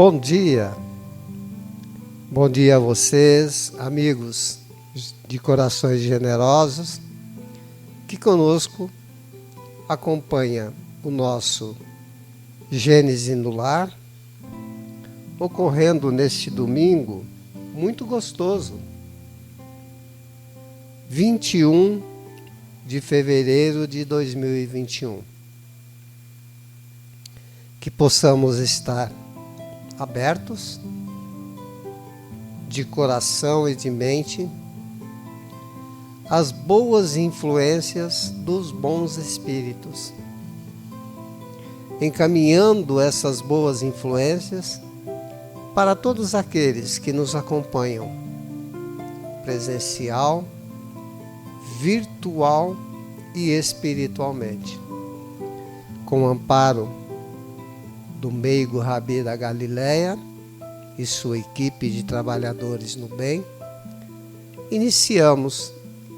Bom dia a vocês, amigos de corações generosos, que conosco acompanha o nosso Gênesis no Lar, ocorrendo neste domingo muito gostoso, 21 de fevereiro de 2021. Que possamos estar abertos, de coração e de mente, às boas influências dos bons espíritos, encaminhando essas boas influências para todos aqueles que nos acompanham, presencial, virtual e espiritualmente, com o amparo do meigo Rabi da Galileia e sua equipe de trabalhadores no bem, iniciamos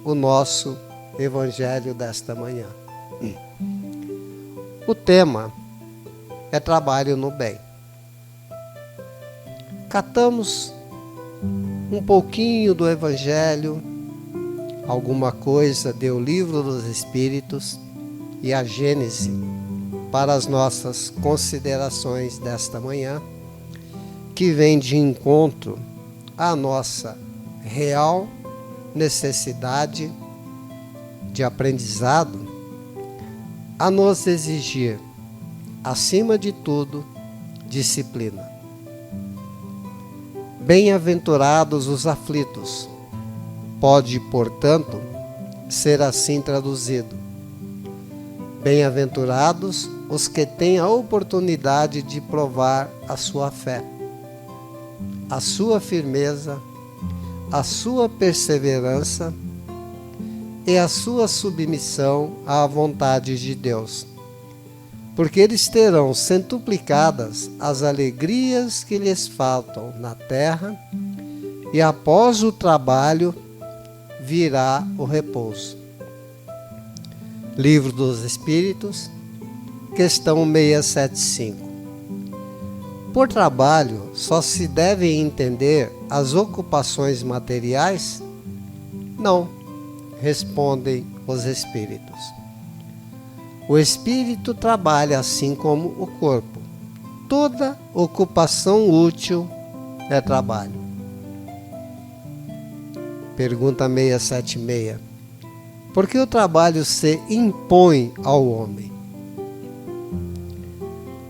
o nosso Evangelho desta manhã. O tema é trabalho no bem. Catamos um pouquinho do Evangelho, alguma coisa do Livro dos Espíritos e a Gênese para as nossas considerações desta manhã, que vem de encontro à nossa real necessidade de aprendizado, a nos exigir, acima de tudo, disciplina. Bem-aventurados os aflitos, pode, portanto, ser assim traduzido. Bem-aventurados os que têm a oportunidade de provar a sua fé, a sua firmeza, a sua perseverança e a sua submissão à vontade de Deus, porque eles terão centuplicadas as alegrias que lhes faltam na terra, e após o trabalho virá o repouso. Livro dos Espíritos, questão 675. Por trabalho, só se devem entender as ocupações materiais? Não, respondem os Espíritos. O Espírito trabalha assim como o corpo. Toda ocupação útil é trabalho. Pergunta 676. Por que o trabalho se impõe ao homem?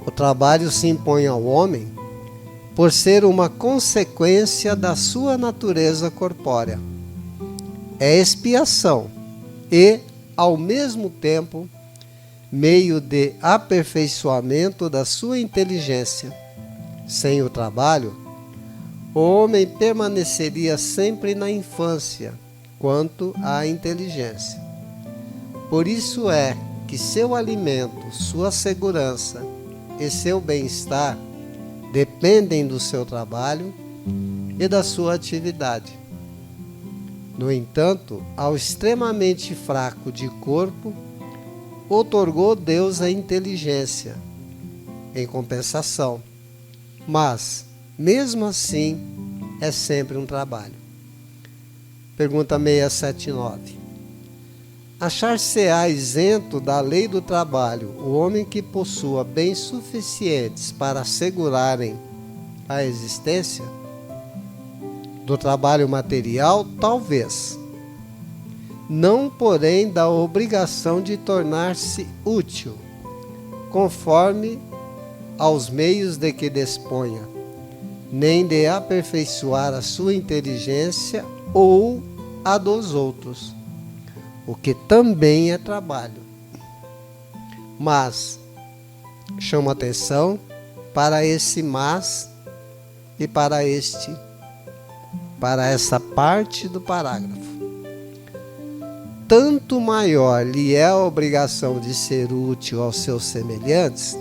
O trabalho se impõe ao homem por ser uma consequência da sua natureza corpórea. É expiação e, ao mesmo tempo, meio de aperfeiçoamento da sua inteligência. Sem o trabalho, o homem permaneceria sempre na infância quanto à inteligência. Por isso é que seu alimento, sua segurança e seu bem-estar dependem do seu trabalho e da sua atividade. No entanto, ao extremamente fraco de corpo, outorgou Deus a inteligência, em compensação. Mas, mesmo assim, é sempre um trabalho. Pergunta 679. Achar-se-á isento da lei do trabalho o homem que possua bens suficientes para assegurarem a existência? Do trabalho material, talvez. Não, porém, da obrigação de tornar-se útil, conforme aos meios de que disponha, nem de aperfeiçoar a sua inteligência ou a dos outros, o que também é trabalho. Mas chamo atenção para esse mas e para essa parte do parágrafo. Tanto maior lhe é a obrigação de ser útil aos seus semelhantes,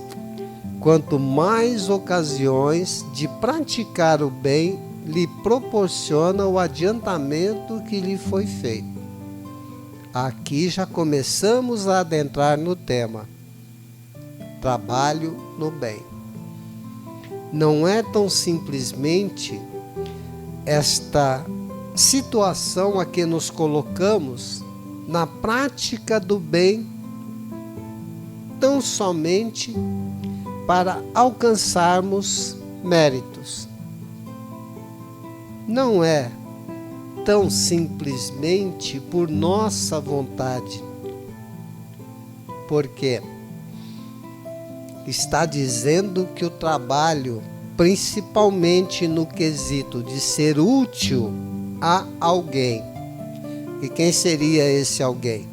quanto mais ocasiões de praticar o bem lhe proporciona o adiantamento que lhe foi feito. Aqui já começamos a adentrar no tema trabalho no bem. não é tão simplesmente esta situação a que nos colocamos na prática do bem, tão somente para alcançarmos méritos. Não é tão simplesmente por nossa vontade, porque está dizendo que o trabalho, principalmente no quesito de ser útil a alguém. E quem seria esse alguém?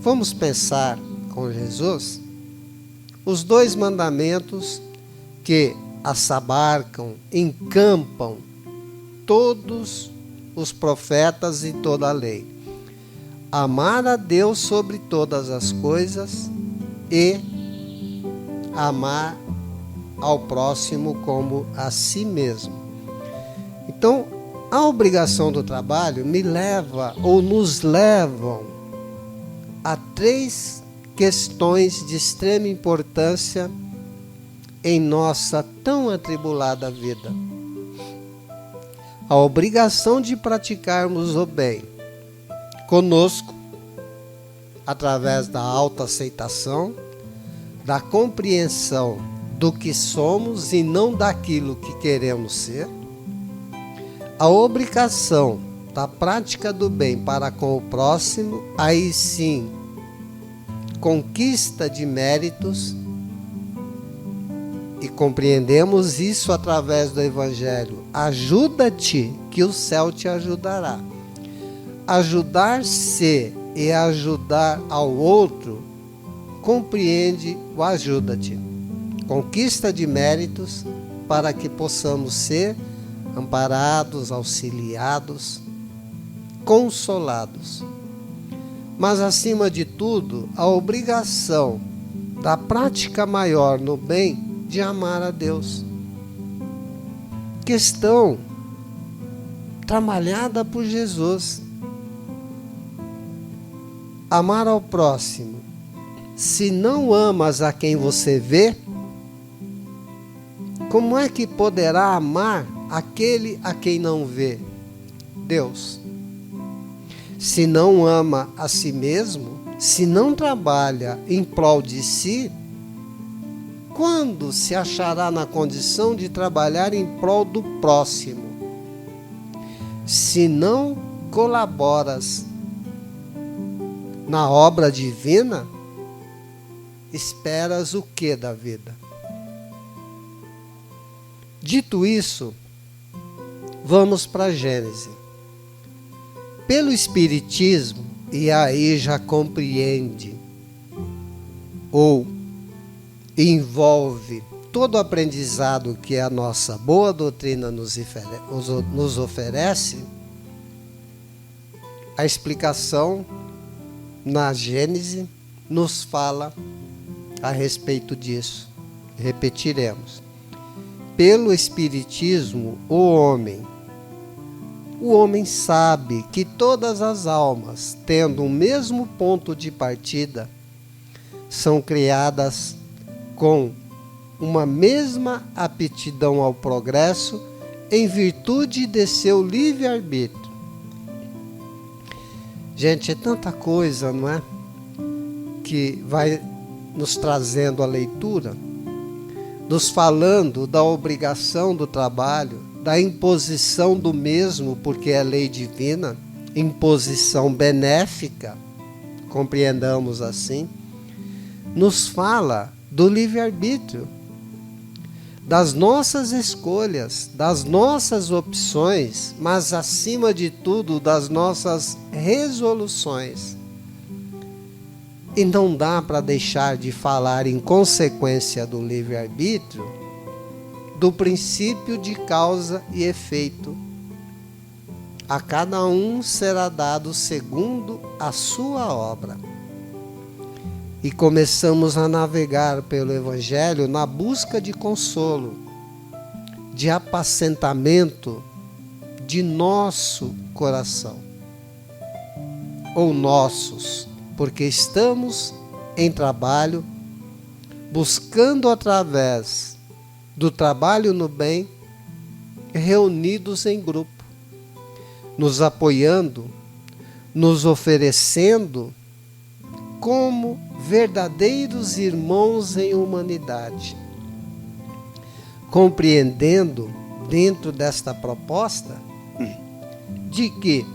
Vamos pensar com Jesus os 2 mandamentos que assabarcam, encampam todos os profetas e toda a lei. Amar a Deus sobre todas as coisas e amar ao próximo como a si mesmo. Então, a obrigação do trabalho me leva ou nos levam a 3 questões de extrema importância em nossa tão atribulada vida. A obrigação de praticarmos o bem conosco, através da autoaceitação, da compreensão do que somos e não daquilo que queremos ser. A obrigação da prática do bem para com o próximo, aí sim, conquista de méritos, e compreendemos isso através do Evangelho. Ajuda-te, que o céu te ajudará. Ajudar-se e ajudar ao outro compreende o ajuda-te. Conquista de méritos para que possamos ser amparados, auxiliados, consolados. Mas, acima de tudo, a obrigação da prática maior no bem de amar a Deus. Questão trabalhada por Jesus. Amar ao próximo. Se não amas a quem você vê, como é que poderá amar aquele a quem não vê? Deus. Se não ama a si mesmo, se não trabalha em prol de si, quando se achará na condição de trabalhar em prol do próximo? Se não colaboras na obra divina, esperas o que da vida? Dito isso, vamos para Gênesis. Pelo Espiritismo, e aí já compreende ou envolve todo o aprendizado que a nossa boa doutrina nos oferece, a explicação na Gênesis nos fala a respeito disso. Repetiremos. Pelo Espiritismo, o homem sabe que todas as almas, tendo o mesmo ponto de partida, são criadas com uma mesma aptidão ao progresso em virtude de seu livre-arbítrio. Gente, é tanta coisa, não é? Que vai nos trazendo a leitura, nos falando da obrigação do trabalho, da imposição do mesmo, porque é lei divina, imposição benéfica, compreendamos assim, nos fala do livre-arbítrio, das nossas escolhas, das nossas opções, mas acima de tudo das nossas resoluções. E não dá para deixar de falar, em consequência do livre-arbítrio, do princípio de causa e efeito. A cada um será dado segundo a sua obra. E começamos a navegar pelo Evangelho na busca de consolo, de apacentamento de nosso coração, ou nossos, porque estamos em trabalho, buscando através do trabalho no bem, reunidos em grupo, nos apoiando, nos oferecendo como verdadeiros irmãos em humanidade, compreendendo dentro desta proposta de que,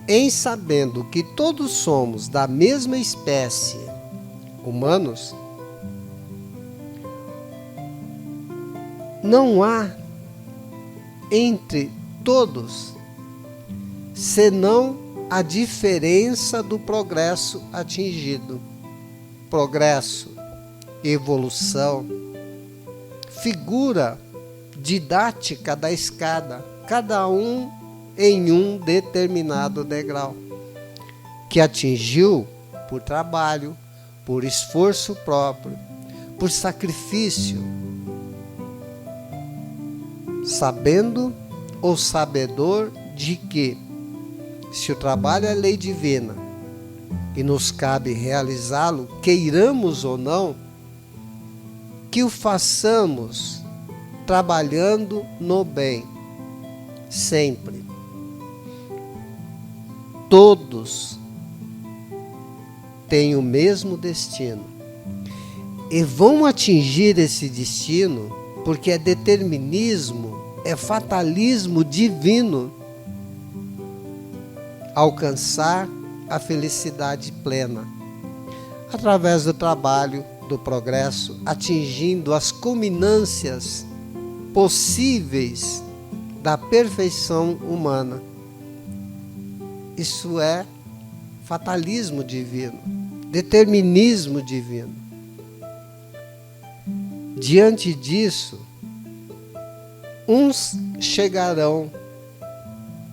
em sabendo que todos somos da mesma espécie, humanos, não há entre todos senão a diferença do progresso atingido. Progresso, evolução, figura didática da escada, cada um em um determinado degrau, que atingiu por trabalho, por esforço próprio, por sacrifício, sabendo ou sabedor de que, se o trabalho é lei divina e nos cabe realizá-lo, queiramos ou não, que o façamos trabalhando no bem, sempre. Todos têm o mesmo destino e vão atingir esse destino porque é determinismo, é fatalismo divino, alcançar a felicidade plena através do trabalho, do progresso, atingindo as culminâncias possíveis da perfeição humana. Isso é fatalismo divino, determinismo divino. Diante disso, uns chegarão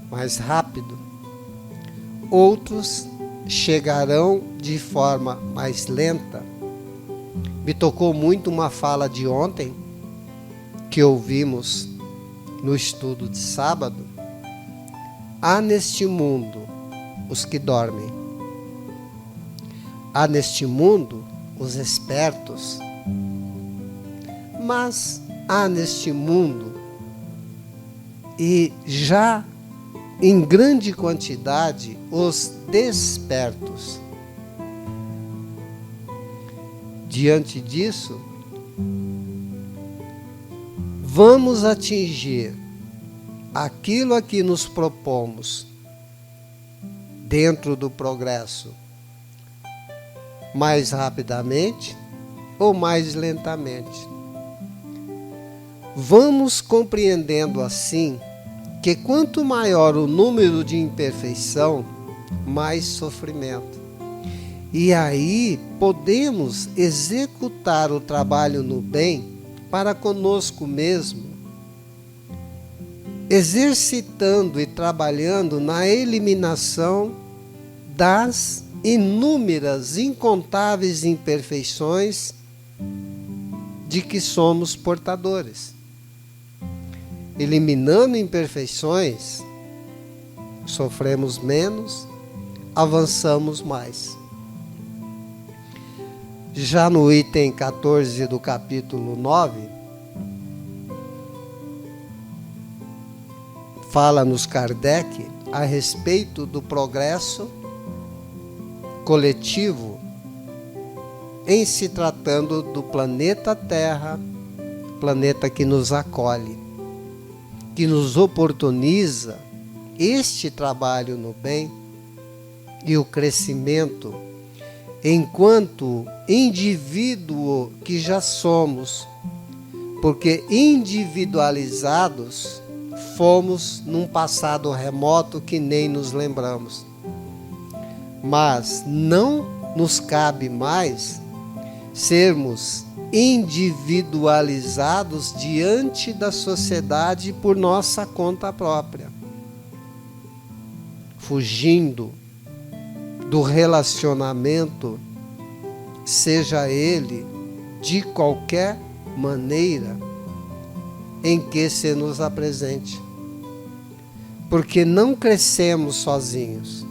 mais rápido, outros chegarão de forma mais lenta. Me tocou muito uma fala de ontem, que ouvimos no estudo de sábado. Há neste mundo os que dormem. Há neste mundo os espertos. Mas há neste mundo, e já em grande quantidade, os despertos. Diante disso, vamos atingir aquilo a que nos propomos dentro do progresso mais rapidamente ou mais lentamente. Vamos compreendendo assim que quanto maior o número de imperfeição, mais sofrimento. E aí podemos executar o trabalho no bem para conosco mesmo, exercitando e trabalhando na eliminação das inúmeras, incontáveis imperfeições de que somos portadores. Eliminando imperfeições, sofremos menos, avançamos mais. Já no item 14 do capítulo 9, fala-nos Kardec a respeito do progresso coletivo em se tratando do planeta Terra, planeta que nos acolhe, que nos oportuniza este trabalho no bem e o crescimento enquanto indivíduo que já somos, porque individualizados fomos num passado remoto que nem nos lembramos. Mas não nos cabe mais sermos individualizados diante da sociedade por nossa conta própria, fugindo do relacionamento, seja ele de qualquer maneira em que se nos apresente, porque não crescemos sozinhos.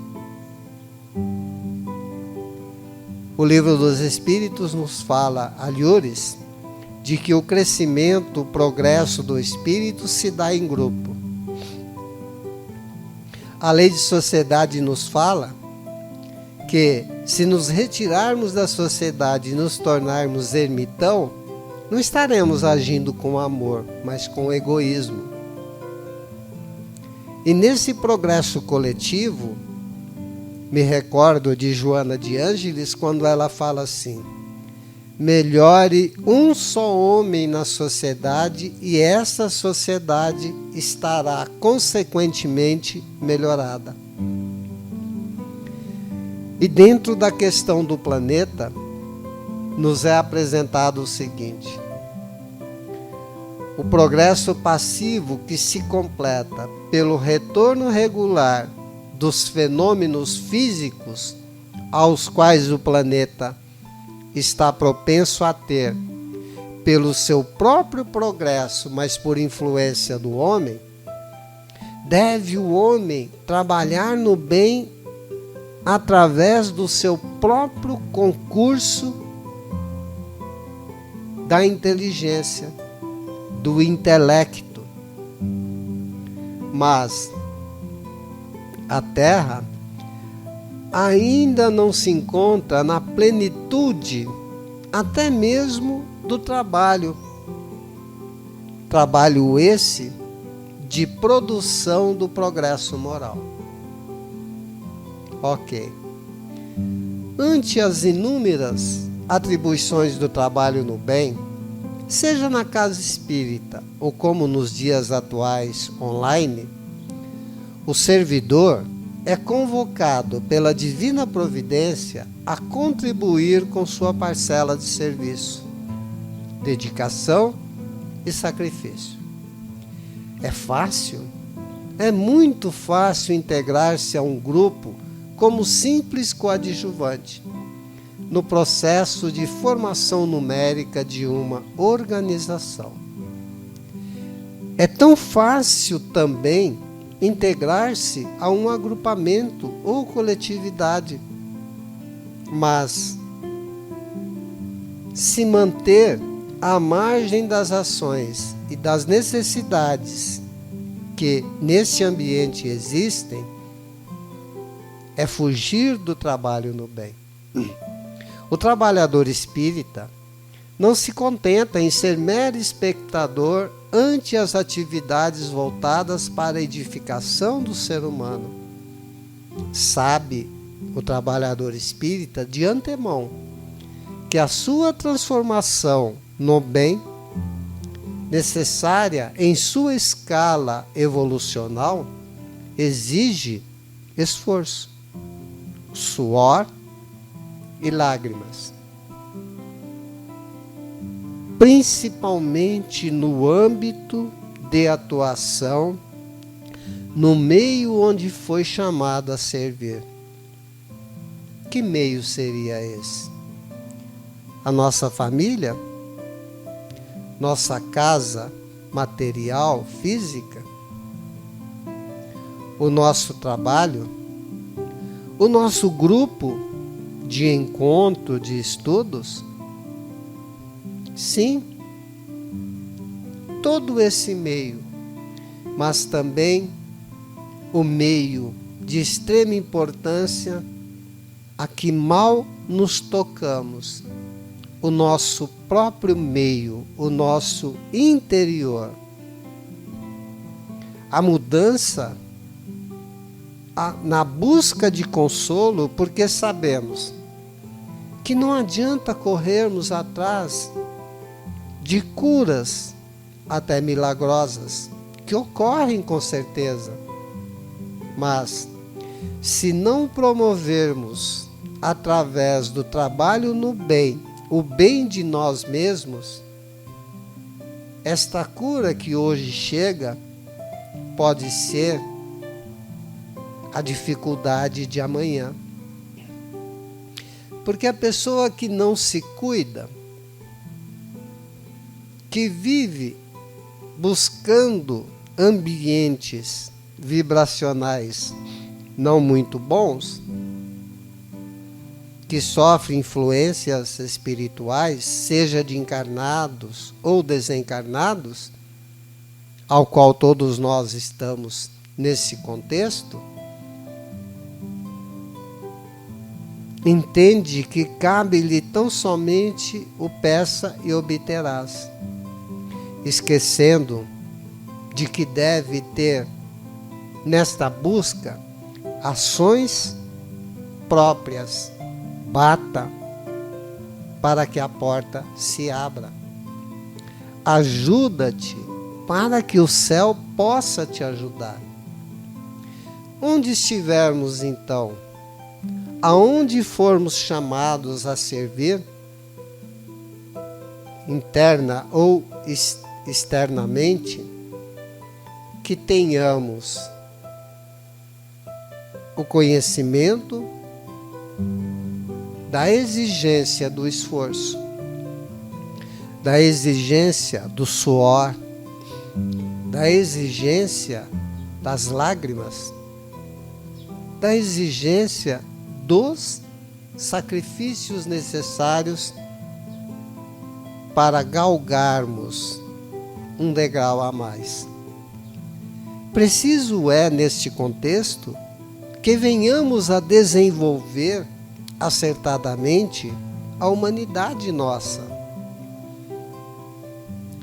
O Livro dos Espíritos nos fala, alhures, de que o crescimento, o progresso do espírito se dá em grupo. A lei de sociedade nos fala que se nos retirarmos da sociedade e nos tornarmos ermitão, não estaremos agindo com amor, mas com egoísmo. E nesse progresso coletivo, me recordo de Joana de Ângeles quando ela fala assim: melhore um só homem na sociedade e essa sociedade estará consequentemente melhorada. E dentro da questão do planeta, nos é apresentado o seguinte: o progresso passivo que se completa pelo retorno regular dos fenômenos físicos aos quais o planeta está propenso a ter pelo seu próprio progresso, mas por influência do homem, deve o homem trabalhar no bem através do seu próprio concurso da inteligência, do intelecto. Mas a Terra ainda não se encontra na plenitude, até mesmo do trabalho. Trabalho esse de produção do progresso moral. Ok. Ante as inúmeras atribuições do trabalho no bem, seja na casa espírita ou como nos dias atuais online, o servidor é convocado pela divina providência a contribuir com sua parcela de serviço, dedicação e sacrifício. É fácil? É muito fácil integrar-se a um grupo como simples coadjuvante no processo de formação numérica de uma organização. É tão fácil também integrar-se a um agrupamento ou coletividade, mas se manter à margem das ações e das necessidades que nesse ambiente existem é fugir do trabalho no bem. O trabalhador espírita não se contenta em ser mero espectador ante as atividades voltadas para a edificação do ser humano. Sabe o trabalhador espírita de antemão que a sua transformação no bem, necessária em sua escala evolucional, exige esforço, suor e lágrimas, principalmente no âmbito de atuação no meio onde foi chamado a servir. Que meio seria esse? A nossa família? Nossa casa material, física? O nosso trabalho? O nosso grupo de encontro, de estudos? Sim, todo esse meio, mas também o meio de extrema importância a que mal nos tocamos, o nosso próprio meio, o nosso interior. A mudança na busca de consolo, porque sabemos que não adianta corrermos atrás de curas até milagrosas, que ocorrem com certeza, mas se não promovermos através do trabalho no bem, o bem de nós mesmos, esta cura que hoje chega pode ser a dificuldade de amanhã. Porque a pessoa que não se cuida, que vive buscando ambientes vibracionais não muito bons, que sofre influências espirituais, seja de encarnados ou desencarnados, ao qual todos nós estamos nesse contexto, entende que cabe-lhe tão somente o peça e obterás, esquecendo de que deve ter nesta busca ações próprias. Bata para que a porta se abra. Ajuda-te para que o céu possa te ajudar. Onde estivermos então, aonde formos chamados a servir, interna ou externamente, que tenhamos o conhecimento da exigência do esforço, da exigência do suor, da exigência das lágrimas, da exigência dos sacrifícios necessários para galgarmos um degrau a mais. Preciso é, neste contexto, que venhamos a desenvolver acertadamente a humanidade nossa.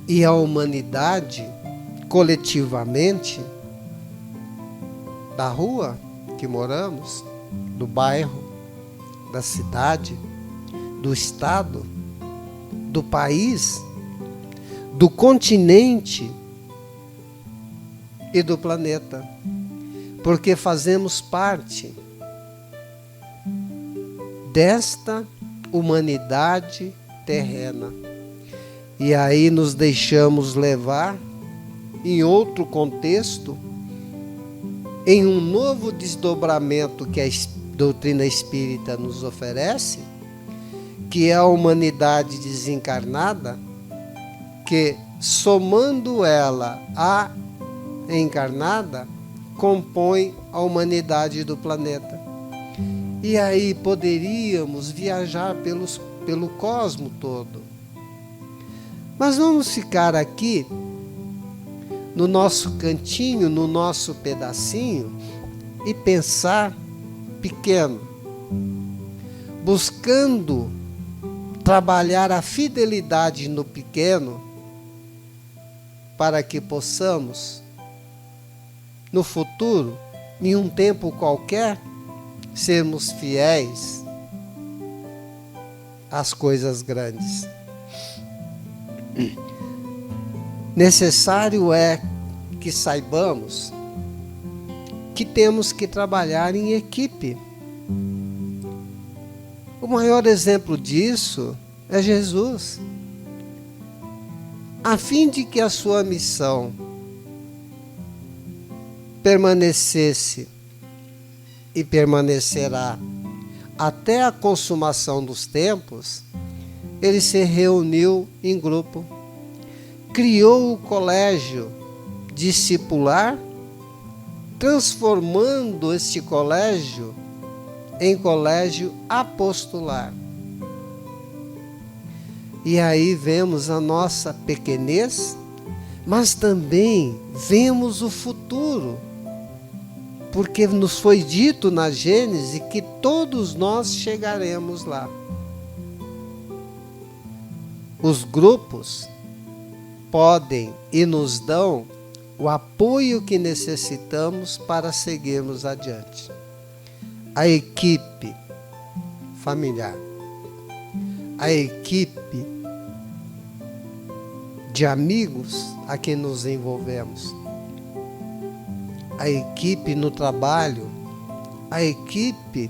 E a humanidade, coletivamente, da rua que moramos, do bairro, da cidade, do estado, do país, do continente e do planeta, porque fazemos parte desta humanidade terrena. E aí nos deixamos levar em outro contexto, em um novo desdobramento que a doutrina espírita nos oferece, que é a humanidade desencarnada, que somando ela à encarnada, compõe a humanidade do planeta. E aí poderíamos viajar pelo cosmo todo. Mas vamos ficar aqui, no nosso cantinho, no nosso pedacinho, e pensar pequeno, buscando trabalhar a fidelidade no pequeno, para que possamos, no futuro, em um tempo qualquer, sermos fiéis às coisas grandes. Necessário é que saibamos que temos que trabalhar em equipe. O maior exemplo disso é Jesus. A fim de que a sua missão permanecesse e permanecerá até a consumação dos tempos, ele se reuniu em grupo, criou o colégio discipular, transformando este colégio em colégio apostolar. E aí vemos a nossa pequenez, mas também vemos o futuro, porque nos foi dito na Gênese que todos nós chegaremos lá. Os grupos podem e nos dão o apoio que necessitamos para seguirmos adiante. A equipe familiar, a equipe de amigos a quem nos envolvemos, a equipe no trabalho, a equipe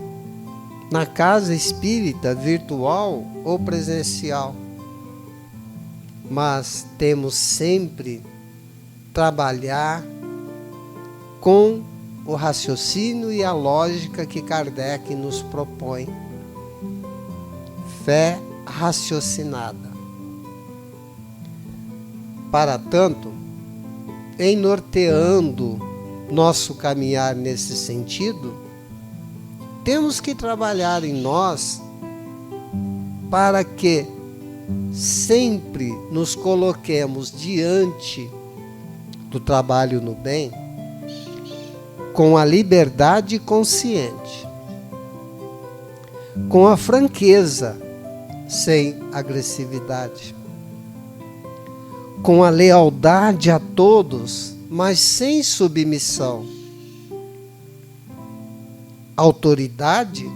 na casa espírita, virtual ou presencial. Mas temos sempre trabalhar com o raciocínio e a lógica que Kardec nos propõe. Fé raciocinada. Para tanto, em norteando nosso caminhar nesse sentido, temos que trabalhar em nós para que sempre nos coloquemos diante do trabalho no bem com a liberdade consciente, com a franqueza, sem agressividade, com a lealdade a todos, mas sem submissão, autoridade,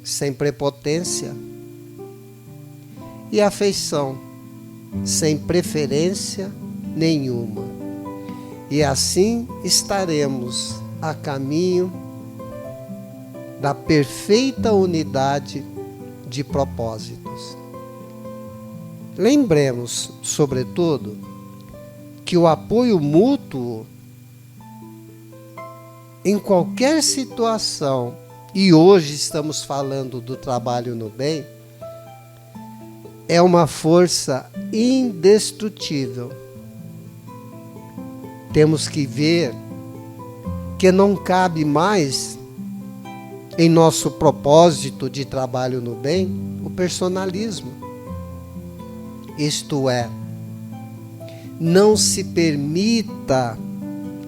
sem prepotência, e afeição, sem preferência nenhuma. E assim estaremos a caminho da perfeita unidade de propósitos. Lembremos, sobretudo, que o apoio mútuo em qualquer situação, e hoje estamos falando do trabalho no bem, é uma força indestrutível. Temos que ver que não cabe mais em nosso propósito de trabalho no bem o personalismo. Isto é, não se permita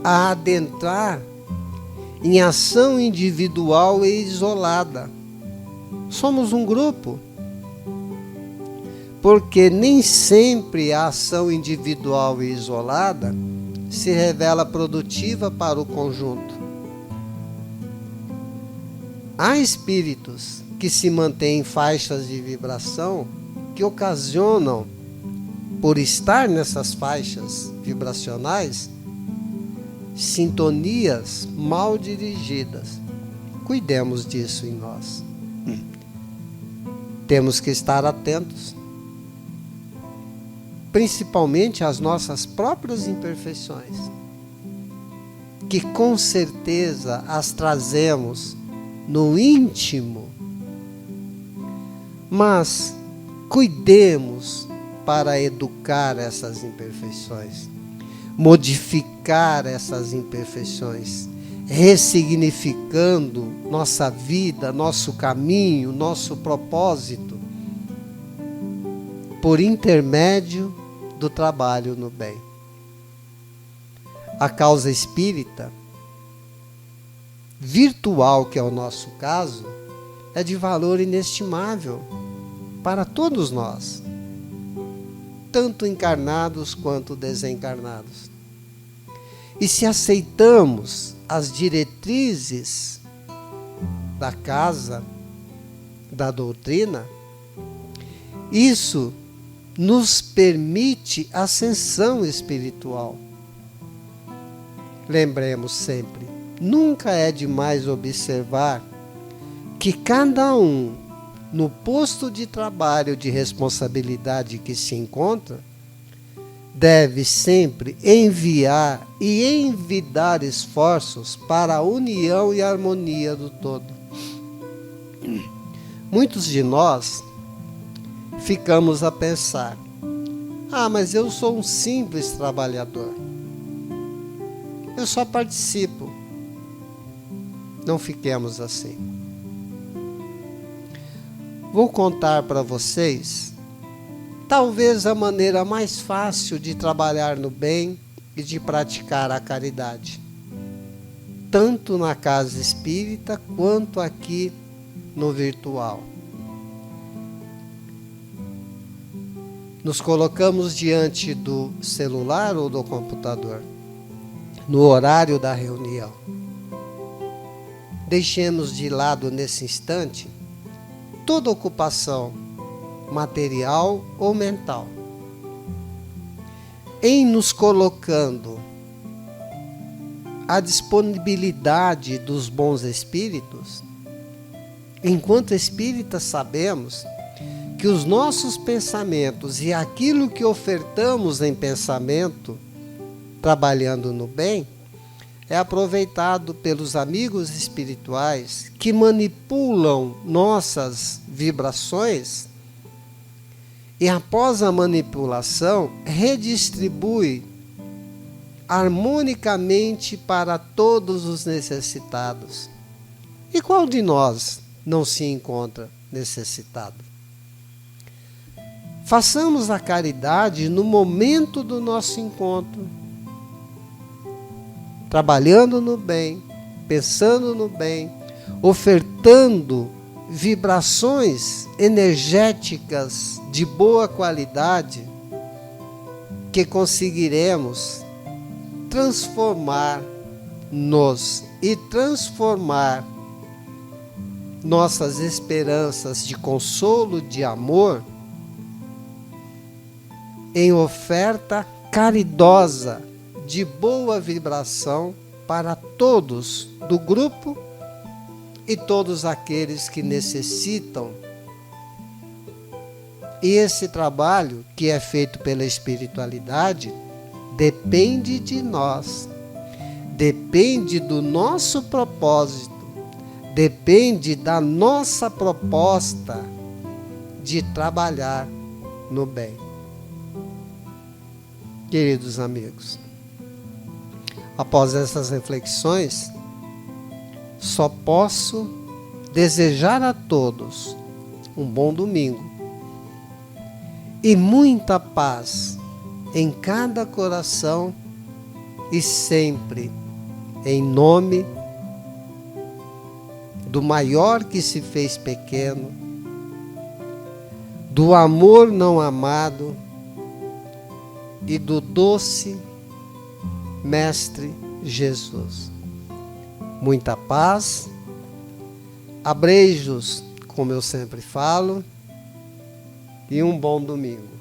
adentrar em ação individual e isolada. Somos um grupo. Porque nem sempre a ação individual e isolada se revela produtiva para o conjunto. Há espíritos que se mantêm em faixas de vibração que ocasionam, por estar nessas faixas vibracionais, sintonias mal dirigidas. Cuidemos disso em nós. Temos que estar atentos, principalmente às nossas próprias imperfeições, que com certeza as trazemos no íntimo, mas cuidemos para educar essas imperfeições, modificar essas imperfeições, ressignificando nossa vida, nosso caminho, nosso propósito, por intermédio do trabalho no bem. A causa espírita, virtual, que é o nosso caso, é de valor inestimável para todos nós, tanto encarnados quanto desencarnados. E se aceitamos as diretrizes da casa, da doutrina, isso nos permite ascensão espiritual. Lembremos sempre, nunca é demais observar que cada um, no posto de trabalho de responsabilidade que se encontra, deve sempre enviar e envidar esforços para a união e a harmonia do todo. Muitos de nós ficamos a pensar: mas eu sou um simples trabalhador, eu só participo. Não fiquemos assim. Vou contar para vocês, talvez a maneira mais fácil de trabalhar no bem e de praticar a caridade, tanto na casa espírita quanto aqui no virtual. Nos colocamos diante do celular ou do computador, no horário da reunião. Deixemos de lado nesse instante toda ocupação material ou mental. Em nos colocando à disponibilidade dos bons espíritos, enquanto espíritas sabemos que os nossos pensamentos e aquilo que ofertamos em pensamento, trabalhando no bem, é aproveitado pelos amigos espirituais que manipulam nossas vibrações e, após a manipulação, redistribui harmonicamente para todos os necessitados. E qual de nós não se encontra necessitado. Façamos a caridade no momento do nosso encontro, trabalhando no bem, pensando no bem, ofertando vibrações energéticas de boa qualidade que conseguiremos transformar-nos e transformar nossas esperanças de consolo, de amor, em oferta caridosa de boa vibração para todos do grupo e todos aqueles que necessitam. E esse trabalho que é feito pela espiritualidade depende de nós, depende do nosso propósito, depende da nossa proposta de trabalhar no bem. Queridos amigos, após essas reflexões, só posso desejar a todos um bom domingo e muita paz em cada coração e sempre em nome do maior que se fez pequeno, do amor não amado e do doce Mestre Jesus. Muita paz, abreijos, como eu sempre falo, e um bom domingo.